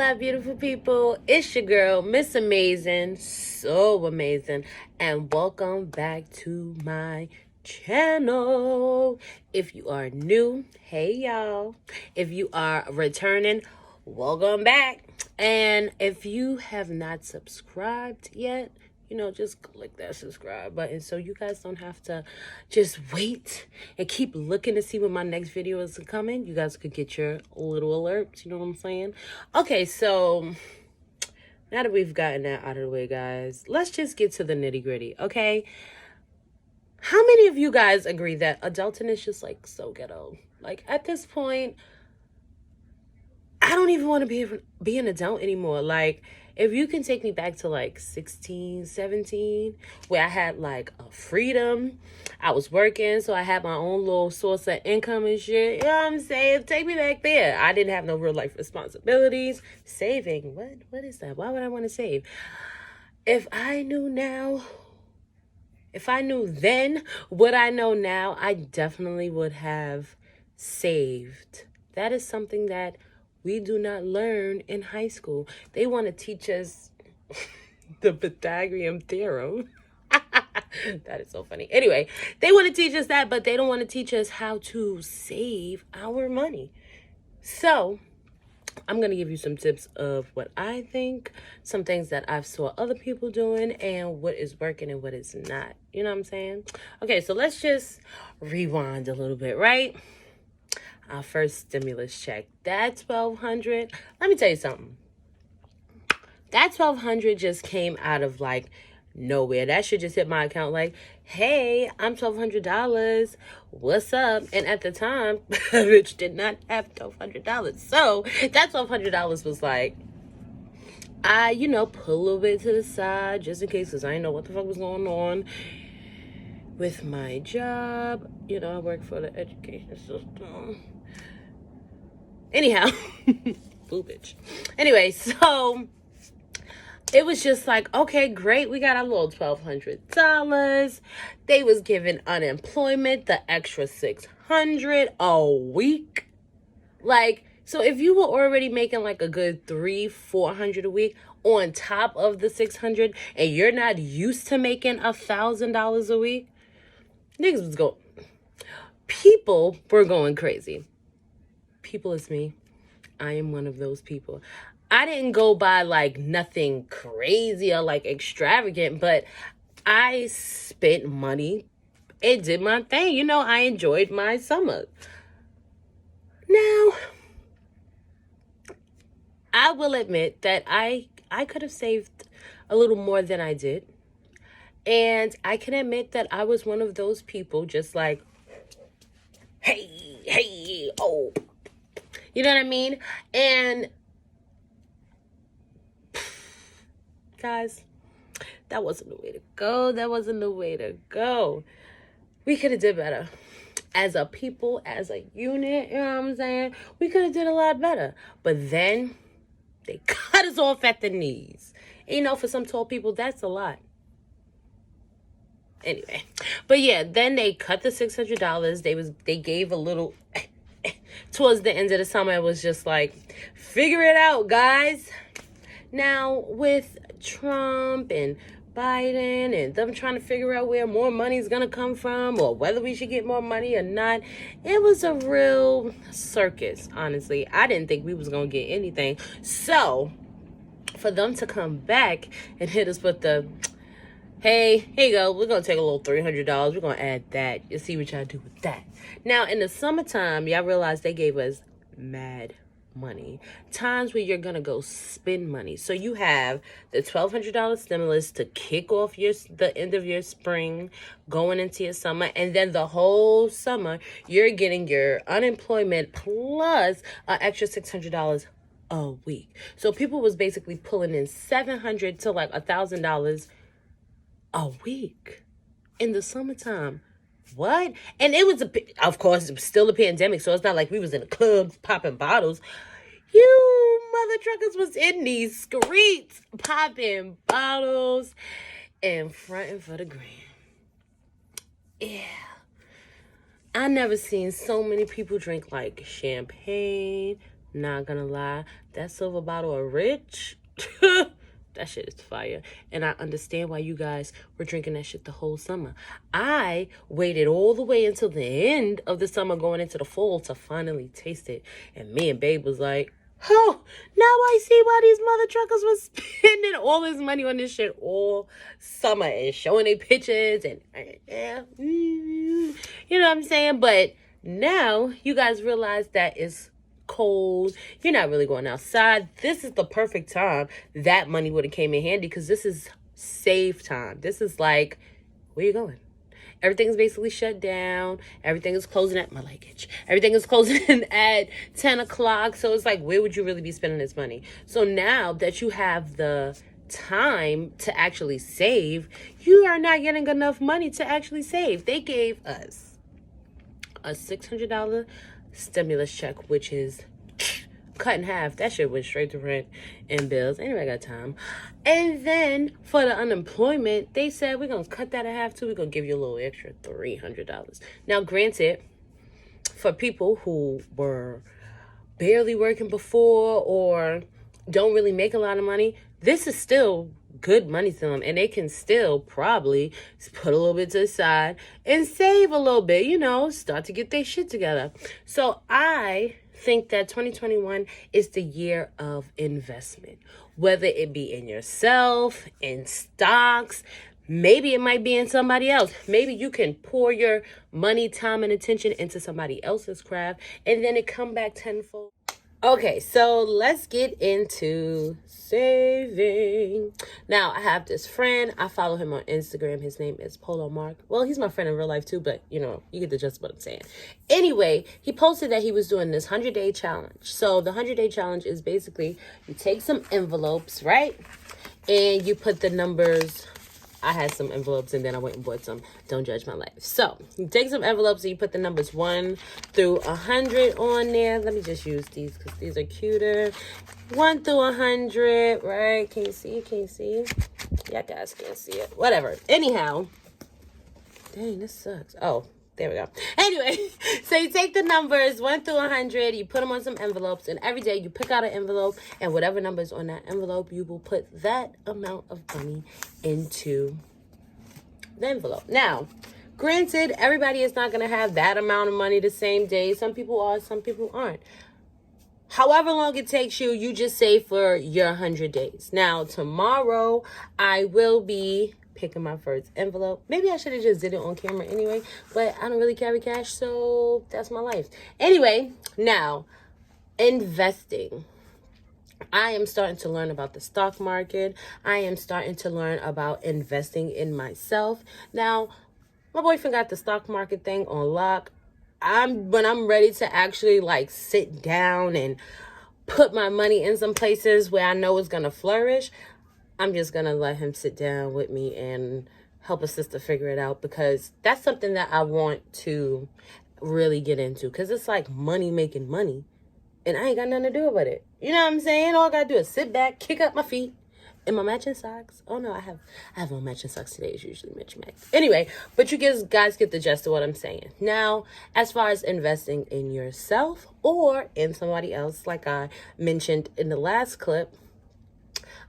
my beautiful people? It's your girl, Miss Amazing, so amazing, and welcome back to my channel. If you are new, hey y'all. If you are returning, welcome back. And if you have not subscribed yet, just click that subscribe button so you guys don't have to just wait and keep looking to see when my next video is coming. You guys could get your little alerts, you know what I'm saying? Okay, so now that we've gotten that out of the way, guys, let's just get to the nitty gritty, okay? How many of you guys agree that adulting is just like so ghetto? Like at this point, I don't even want to be an adult anymore. Like, if you can take me back to like 16, 17, where I had like a freedom, I was working, so I had my own little source of income and shit. You know what I'm saying? Take me back there. I didn't have no real life responsibilities. Saving, what is that? Why would I want to save? If I knew then what I know now, I definitely would have saved. That is something that we do not learn in high school. They want to teach us the Pythagorean theorem. That is so funny. Anyway, they want to teach us that, but they don't want to teach us how to save our money. So I'm going to give you some tips of what I think, some things that I've saw other people doing, and what is working and what is not. You know what I'm saying? Okay, so let's just rewind a little bit, right? Our first stimulus check, that $1,200. Let me tell you something. That $1,200 just came out of like nowhere. That shit just hit my account like, hey, I'm $1,200. What's up? And at the time, bitch did not have $1,200. So that $1,200 was like, I, put a little bit to the side just in case, because I didn't know what the fuck was going on with my job. I work for the education system. Anyhow, boo bitch. Anyway, so it was just like, okay, great. We got our little $1,200. They was giving unemployment the extra $600 a week. Like, so if you were already making like a good $300-400 a week on top of the $600, and you're not used to making $1,000 a week, niggas was going. People were going crazy. People is me. I am one of those people. I didn't go by like nothing crazy or like extravagant, but I spent money and did my thing. I enjoyed my summer. Now, I will admit that I could have saved a little more than I did. And I can admit that I was one of those people just like, hey, oh. You know what I mean? And guys, that wasn't the way to go. That wasn't the way to go. We could have did better. As a people, as a unit, you know what I'm saying? We could have did a lot better. But then they cut us off at the knees. And for some tall people, that's a lot. Anyway. But yeah, then they cut the $600. They gave a little towards the end of the summer. It was just like, figure it out, guys. Now, with Trump and Biden and them trying to figure out where more money is going to come from or whether we should get more money or not, it was a real circus, honestly. I didn't think we was going to get anything. So, for them to come back and hit us with the, hey, here you go, we're going to take a little $300. We're going to add that. You see what y'all do with that. Now, in the summertime, y'all realize they gave us mad money. Times where you're going to go spend money. So you have the $1,200 stimulus to kick off the end of your spring, going into your summer. And then the whole summer, you're getting your unemployment plus an extra $600 a week. So people was basically pulling in $700 to like $1,000 a week in the summertime. What? And it was, of course, it was still a pandemic, so it's not like we was in the clubs popping bottles. You mother truckers was in these streets popping bottles and fronting for the grand. Yeah. I never seen so many people drink like champagne, Not gonna lie, that silver bottle of Rich, that shit is fire. And I understand why you guys were drinking that shit the whole summer. I waited all the way until the end of the summer going into the fall to finally taste it. And me and Babe was like, oh, now I see why these mother truckers was spending all this money on this shit all summer and showing their pictures and you know what I'm saying? But now you guys realize that it's cold. You're not really going outside. This is the perfect time. That money would have came in handy because this is save time. This is like, where you going? Everything's basically shut down. Everything is closing at my luggage. Everything is closing at 10 o'clock. So it's like, where would you really be spending this money? So now that you have the time to actually save, you are not getting enough money to actually save. They gave us a $600 stimulus check, which is cut in half. That shit went straight to rent and bills. Anyway, I got time. And then for the unemployment, they said we're gonna cut that in half too. We're gonna give you a little extra $300. Now, granted, for people who were barely working before or don't really make a lot of money, this is still good money to them, and they can still probably put a little bit to the side and save a little bit, start to get their shit together. So I think that 2021 is the year of investment, whether it be in yourself, in stocks, maybe it might be in somebody else. Maybe you can pour your money, time, and attention into somebody else's craft, and then it come back tenfold. Okay, so let's get into saving. Now, I have this friend. I follow him on Instagram. His name is Polo Mark. Well, he's my friend in real life too, but you get the gist of what I'm saying. Anyway, he posted that he was doing this 100-day challenge. So the 100-day challenge is basically you take some envelopes, right? And you put the numbers. I had some envelopes and then I went and bought some. Don't judge my life. So you take some envelopes and you put the numbers 1 through 100 on there. Let me just use these because these are cuter. 1 through 100, right? Can you see? Can you see? Yeah, guys can't see it. Whatever. Anyhow. Dang, this sucks. Oh, there we go. Anyway, so you take the numbers 1 through 100, you put them on some envelopes, and every day you pick out an envelope, and whatever number's on that envelope, you will put that amount of money into the envelope. Now, granted, everybody is not going to have that amount of money the same day. Some people are, some people aren't. However long it takes you, you just save for your 100 days. Now, tomorrow, I will be picking my first envelope. Maybe I should have just did it on camera anyway, but I don't really carry cash, so that's my life. Anyway, now, investing. I am starting to learn about the stock market. I am starting to learn about investing in myself. Now, my boyfriend got the stock market thing on lock. When I'm ready to actually sit down and put my money in some places where I know it's gonna flourish, I'm just gonna let him sit down with me and help a sister figure it out, because that's something that I want to really get into, because it's like money making money and I ain't got nothing to do with it. You know what I'm saying? All I gotta do is sit back, kick up my feet in my matching socks. Oh no, I have on matching socks today. It's usually Mitch Mac. Anyway, but you guys get the gist of what I'm saying. Now, as far as investing in yourself or in somebody else, like I mentioned in the last clip,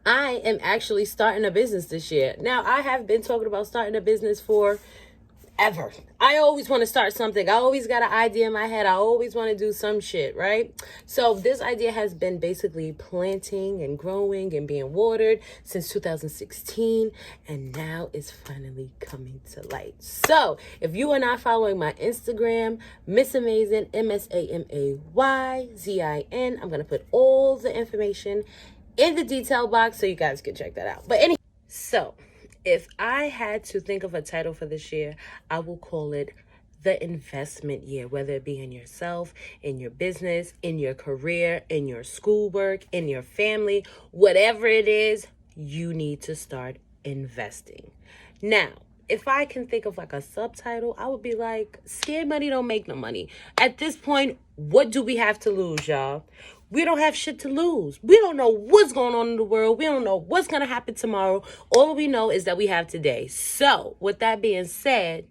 I am actually starting a business this year. Now, I have been talking about starting a business for ever. I always want to start something. I always got an idea in my head. I always want to do some shit, right? So this idea has been basically planting and growing and being watered since 2016, and now it's finally coming to light. So if you are not following my Instagram, Miss Amazing, MSAMAYZIN, I'm going to put all the information in the detail box so you guys can check that out. But anyway, so if I had to think of a title for this year, I will call it the investment year, whether it be in yourself, in your business, in your career, in your schoolwork, in your family, whatever it is, you need to start investing. Now, if I can think of a subtitle, I would be like, scared money don't make no money. At this point, what do we have to lose, y'all? We don't have shit to lose. We don't know what's going on in the world. We don't know what's going to happen tomorrow. All we know is that we have today. So, with that being said,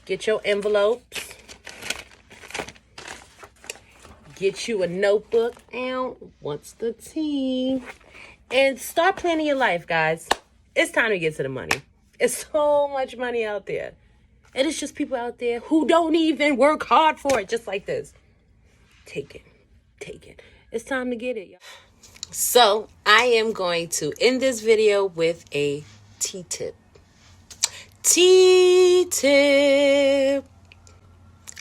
get your envelopes. Get you a notebook. And what's the team? And start planning your life, guys. It's time to get to the money. It's so much money out there. And it's just people out there who don't even work hard for it, just like this. Take it. It's time to get it, y'all. So, I am going to end this video with a T-tip. T-tip.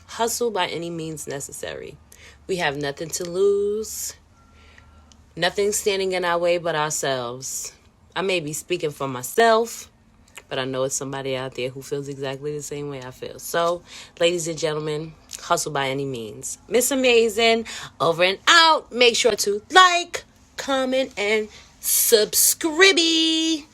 Hustle by any means necessary. We have nothing to lose. Nothing standing in our way but ourselves. I may be speaking for myself, but I know it's somebody out there who feels exactly the same way I feel. So, ladies and gentlemen, hustle by any means. Miss Amazing, over and out. Make sure to like, comment, and subscribe.